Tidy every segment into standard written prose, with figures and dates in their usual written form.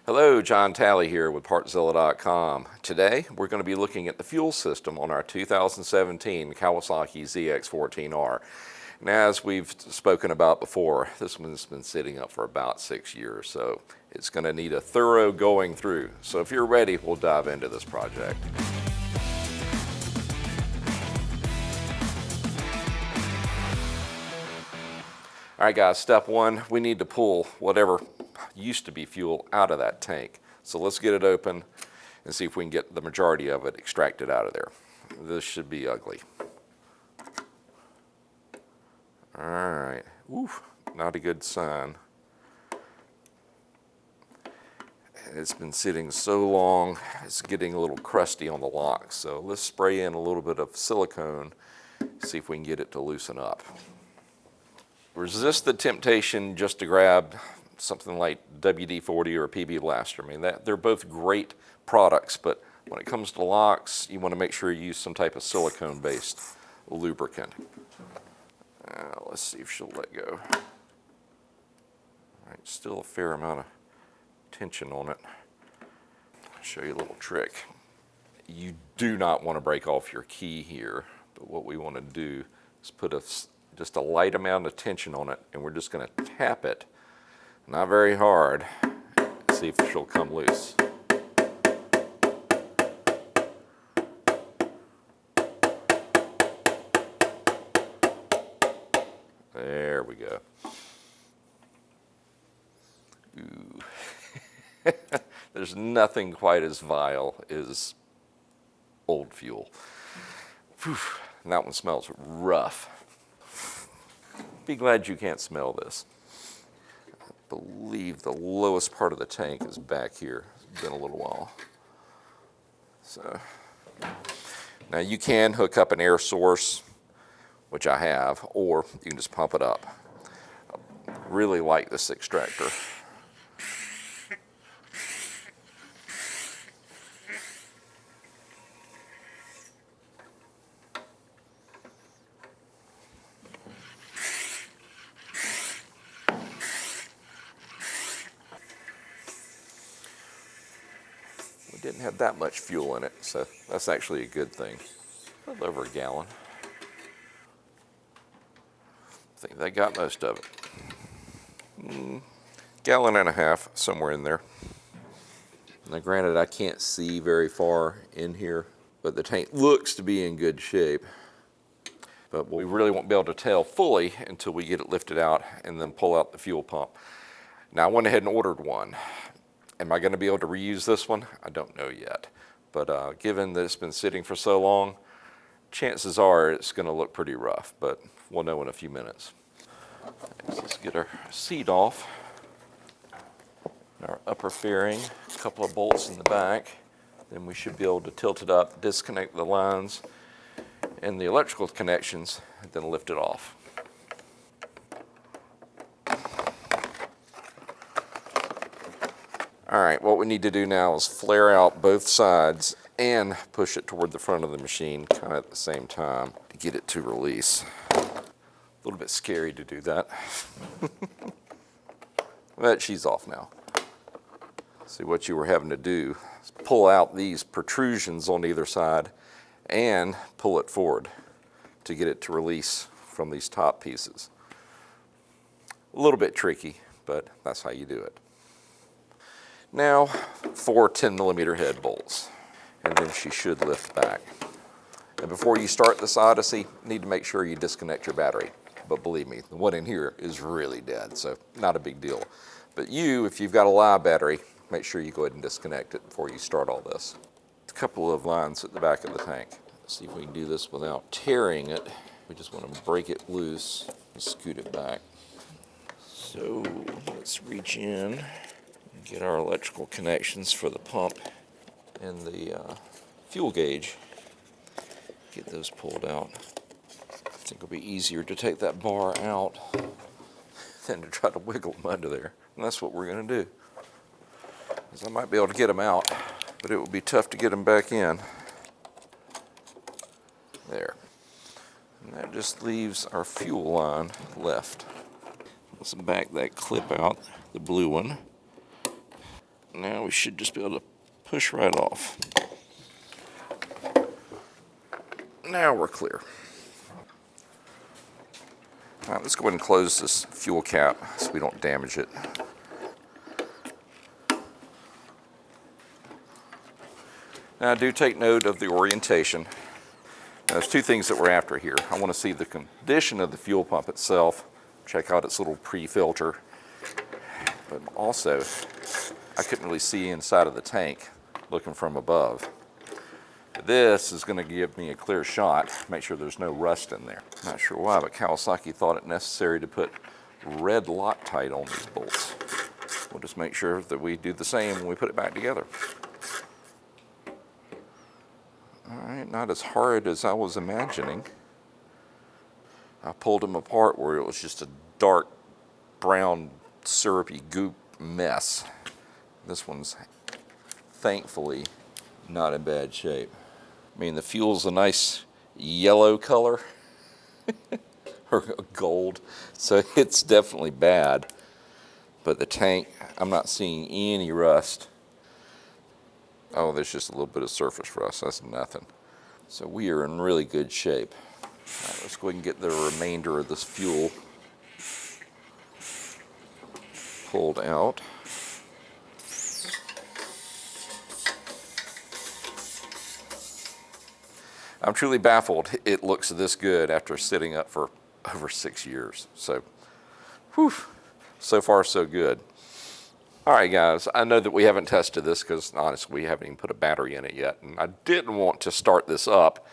Hello, John Talley here with Partzilla.com. Today we're going to be looking at the fuel system on our 2017 Kawasaki ZX-14R. And as we've spoken about before, this one's been sitting up for about 6 years, so it's going to need a thorough going through. So if you're ready, we'll dive into this project. All right, guys, step one, we need to pull whatever used to be fuel out of that tank. So let's get it open and see if we can get the majority of it extracted out of there. This should be ugly. All right, oof, not a good sign. It's been sitting so long, it's getting a little crusty on the lock. So let's spray in a little bit of silicone, see if we can get it to loosen up. Resist the temptation just to grab something like WD-40 or a PB Blaster. I mean, they're both great products, but when it comes to locks, you want to make sure you use some type of silicone-based lubricant. Let's see if she'll let go. All right, still a fair amount of tension on it. I'll show you a little trick. You do not want to break off your key here, but what we want to do is put just a light amount of tension on it, and we're just going to tap it, not very hard, see if she'll come loose. There we go. Ooh. There's nothing quite as vile as old fuel. Whew. And that one smells rough. Be glad you can't smell this. I believe the lowest part of the tank is back here. It's been a little while. So now you can hook up an air source, which I have, or you can just pump it up. I really like this extractor. Didn't have that much fuel in it, so that's actually a good thing. A little over a gallon. I think they got most of it. Gallon and a half, somewhere in there. Now granted, I can't see very far in here, but the tank looks to be in good shape. But we really won't be able to tell fully until we get it lifted out and then pull out the fuel pump. Now I went ahead and ordered one. Am I going to be able to reuse this one? I don't know yet. But given that it's been sitting for so long, chances are it's going to look pretty rough, but we'll know in a few minutes. Let's get our seat off. Our upper fairing, a couple of bolts in the back. Then we should be able to tilt it up, disconnect the lines and the electrical connections, and then lift it off. All right, what we need to do now is flare out both sides and push it toward the front of the machine kind of at the same time to get it to release. A little bit scary to do that. But she's off now. See, what you were having to do is pull out these protrusions on either side and pull it forward to get it to release from these top pieces. A little bit tricky, but that's how you do it. Now, 4 10mm head bolts, and then she should lift back. And before you start this odyssey, you need to make sure you disconnect your battery. But believe me, the one in here is really dead, so not a big deal. But if you've got a live battery, make sure you go ahead and disconnect it before you start all this. A couple of lines at the back of the tank. Let's see if we can do this without tearing it. We just want to break it loose and scoot it back. So let's reach in. Get our electrical connections for the pump and the fuel gauge. Get those pulled out. I think it'll be easier to take that bar out than to try to wiggle them under there. And that's what we're going to do. Because I might be able to get them out, but it will be tough to get them back in. There. And that just leaves our fuel line left. Let's back that clip out, the blue one. Now we should just be able to push right off. Now we're clear. All right, let's go ahead and close this fuel cap so we don't damage it. Now do take note of the orientation. Now, there's two things that we're after here. I want to see the condition of the fuel pump itself, check out its little pre-filter, but also I couldn't really see inside of the tank looking from above. This is going to give me a clear shot, make sure there's no rust in there. Not sure why, but Kawasaki thought it necessary to put red Loctite on these bolts. We'll just make sure that we do the same when we put it back together. All right, not as hard as I was imagining. I pulled them apart where it was just a dark brown syrupy goop mess. This one's thankfully not in bad shape. I mean, the fuel's a nice yellow color, or gold, so it's definitely bad. But the tank, I'm not seeing any rust. Oh, there's just a little bit of surface rust, that's nothing. So we are in really good shape. All right, let's go ahead and get the remainder of this fuel pulled out. I'm truly baffled it looks this good after sitting up for over 6 years. So, whew, so far so good. All right, guys, I know that we haven't tested this because honestly, we haven't even put a battery in it yet. And I didn't want to start this up,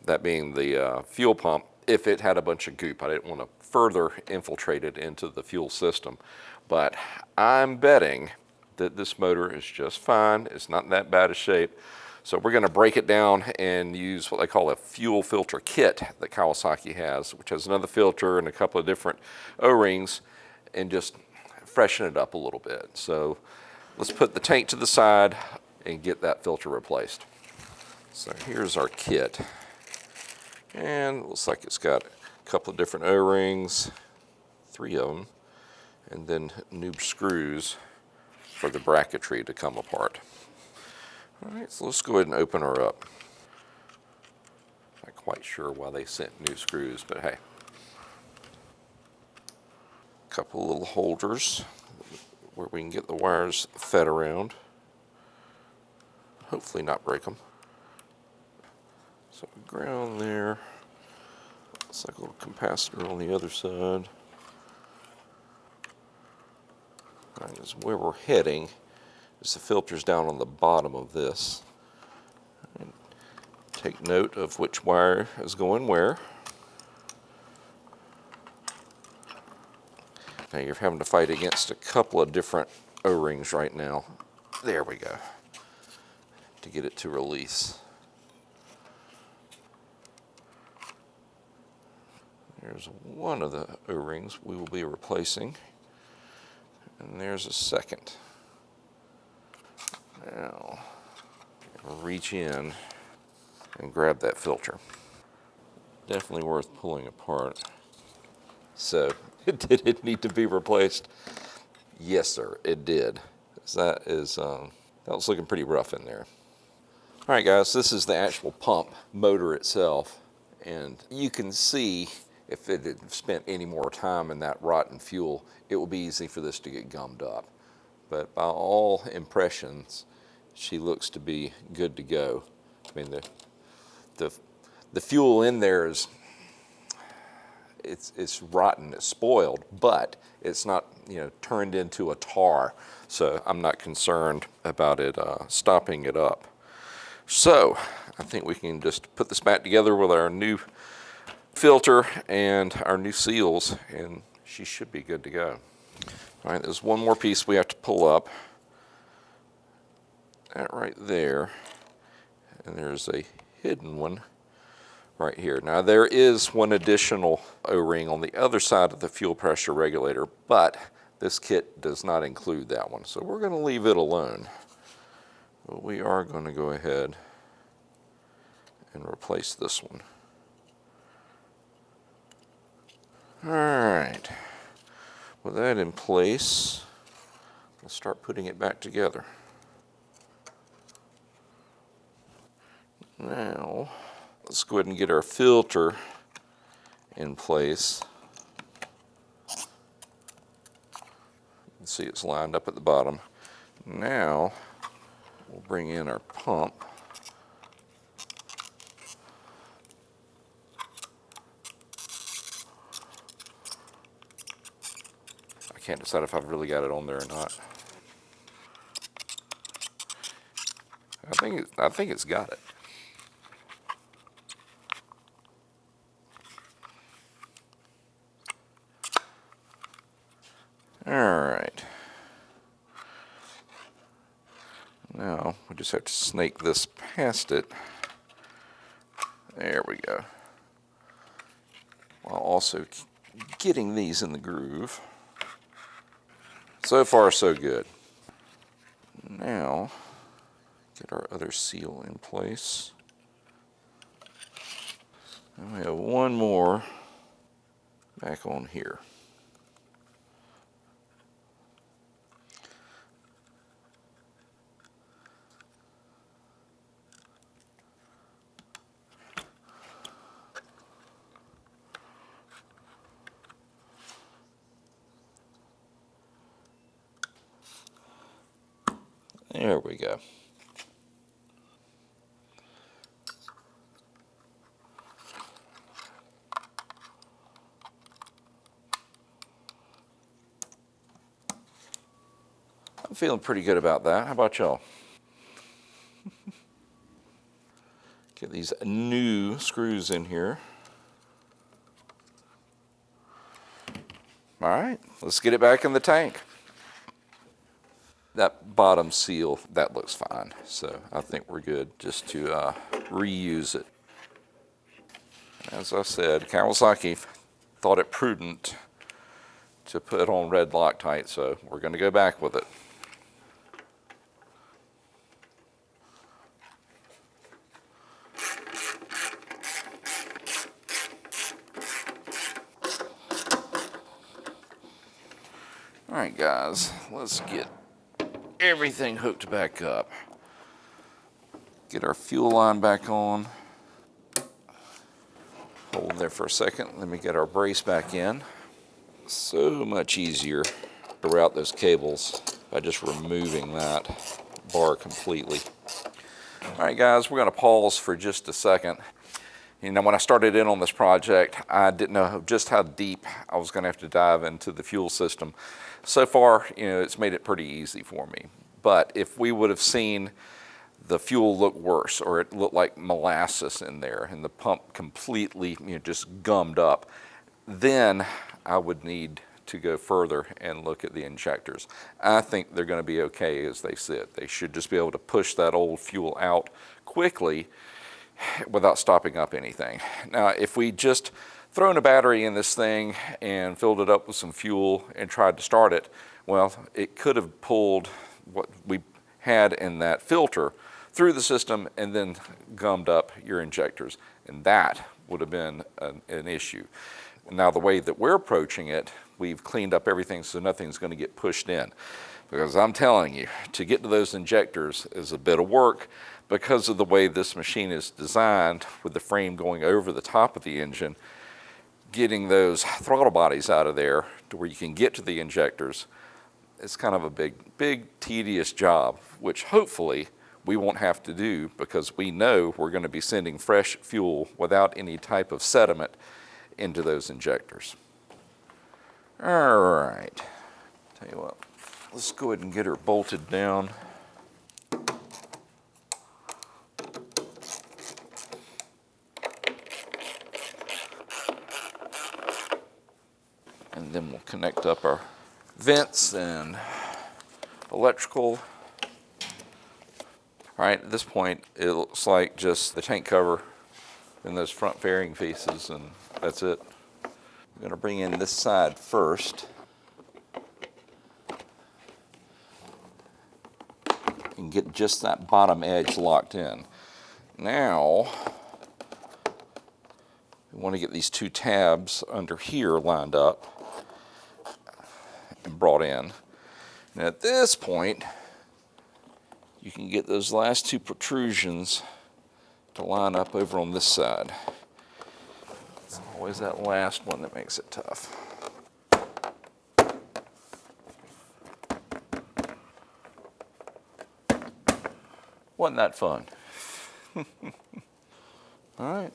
that being the fuel pump, if it had a bunch of goop. I didn't want to further infiltrate it into the fuel system. But I'm betting that this motor is just fine. It's not in that bad a shape. So we're going to break it down and use what they call a fuel filter kit that Kawasaki has, which has another filter and a couple of different O-rings, and just freshen it up a little bit. So let's put the tank to the side and get that filter replaced. So here's our kit. And it looks like it's got a couple of different O-rings, 3 of them, and then new screws for the bracketry to come apart. All right, so let's go ahead and open her up. Not quite sure why they sent new screws, but hey. A couple little holders where we can get the wires fed around. Hopefully not break them. So ground there. Looks like a little capacitor on the other side. All right, this is where we're heading. Is the filters down on the bottom of this. And take note of which wire is going where. Now you're having to fight against a couple of different O-rings right now. There we go. To get it to release. There's one of the O-rings we will be replacing. And there's a second. Now, reach in and grab that filter. Definitely worth pulling apart. So, did it need to be replaced? Yes, sir, it did. That was looking pretty rough in there. All right, guys, this is the actual pump motor itself, and you can see if it had spent any more time in that rotten fuel, it would be easy for this to get gummed up. But by all impressions, she looks to be good to go. I mean, the fuel in there is, it's rotten, it's spoiled, but it's not, turned into a tar. So I'm not concerned about it stopping it up. So I think we can just put this back together with our new filter and our new seals, and she should be good to go. All right, there's one more piece we have to pull up. That right there, and there's a hidden one right here. Now there is one additional O-ring on the other side of the fuel pressure regulator, but this kit does not include that one, so we're going to leave it alone. But we are going to go ahead and replace this one. All right, with that in place, Let's start putting it back together. Now, let's go ahead and get our filter in place. You can see it's lined up at the bottom. Now, we'll bring in our pump. I can't decide if I've really got it on there or not. I think it's got it. All right. Now we just have to snake this past it. There we go. While also getting these in the groove. So far, so good. Now, get our other seal in place. And we have one more back on here. There we go. I'm feeling pretty good about that. How about y'all? Get these new screws in here. All right, let's get it back in the tank. That bottom seal, that looks fine. So I think we're good just to reuse it. As I said, Kawasaki thought it prudent to put on red Loctite, so we're going to go back with it. All right, guys, let's get everything hooked back up. Get our fuel line back on. Hold there for a second. Let me get our brace back in. So much easier to route those cables by just removing that bar completely. All right, guys, we're going to pause for just a second. You know, when I started in on this project, I didn't know just how deep I was going to have to dive into the fuel system. So far, you know, it's made it pretty easy for me. But if we would have seen the fuel look worse, or it looked like molasses in there and the pump completely, you know, just gummed up, then I would need to go further and look at the injectors. I think they're going to be okay as they sit. They should just be able to push that old fuel out quickly without stopping up anything. Now, if we just thrown a battery in this thing and filled it up with some fuel and tried to start it, well, it could have pulled what we had in that filter through the system and then gummed up your injectors, and that would have been an issue. Now, the way that we're approaching it, we've cleaned up everything so nothing's going to get pushed in. Because I'm telling you, to get to those injectors is a bit of work because of the way this machine is designed with the frame going over the top of the engine. Getting those throttle bodies out of there to where you can get to the injectors, it's kind of a big tedious job, which hopefully we won't have to do because we know we're going to be sending fresh fuel without any type of sediment into those injectors. All right, tell you what, let's go ahead and get her bolted down. And then we'll connect up our vents and electrical. All right, at this point, it looks like just the tank cover and those front fairing pieces, and that's it. I'm going to bring in this side first. And get just that bottom edge locked in. Now, we want to get these two tabs under here lined up and brought in. And at this point, you can get those last two protrusions to line up over on this side. It's always that last one that makes it tough. Wasn't that fun? All right,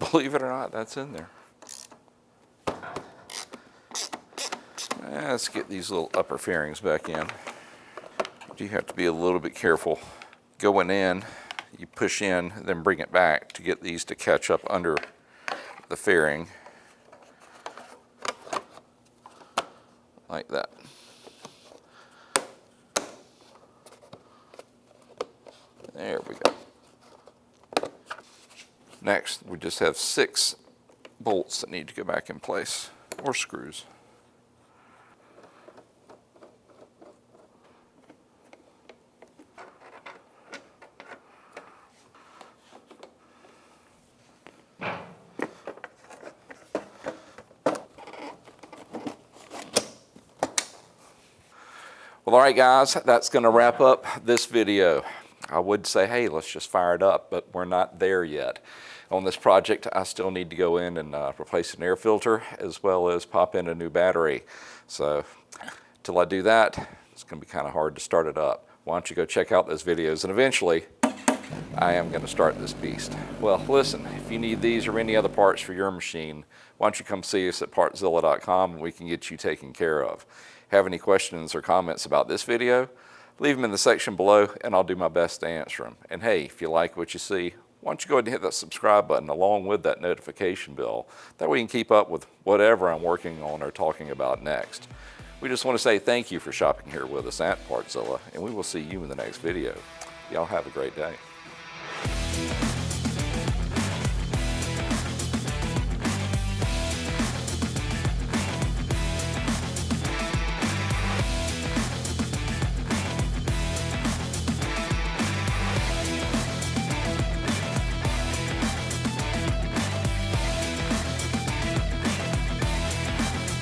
believe it or not, that's in there. Let's get these little upper fairings back in. You have to be a little bit careful. Going in, you push in, then bring it back to get these to catch up under the fairing. Like that. There we go. Next, we just have 6 bolts that need to go back in place, or screws. Well, all right, guys, that's going to wrap up this video. I would say, hey, let's just fire it up, but we're not there yet. On this project, I still need to go in and replace an air filter as well as pop in a new battery. So till I do that, it's going to be kind of hard to start it up. Why don't you go check out those videos, and eventually I am going to start this beast. Well, listen, if you need these or any other parts for your machine, why don't you come see us at Partzilla.com and we can get you taken care of. Have any questions or comments about this video, leave them in the section below and I'll do my best to answer them. And hey, if you like what you see, why don't you go ahead and hit that subscribe button along with that notification bell. That way you can keep up with whatever I'm working on or talking about next. We just want to say thank you for shopping here with us at Partzilla, and we will see you in the next video. Y'all have a great day.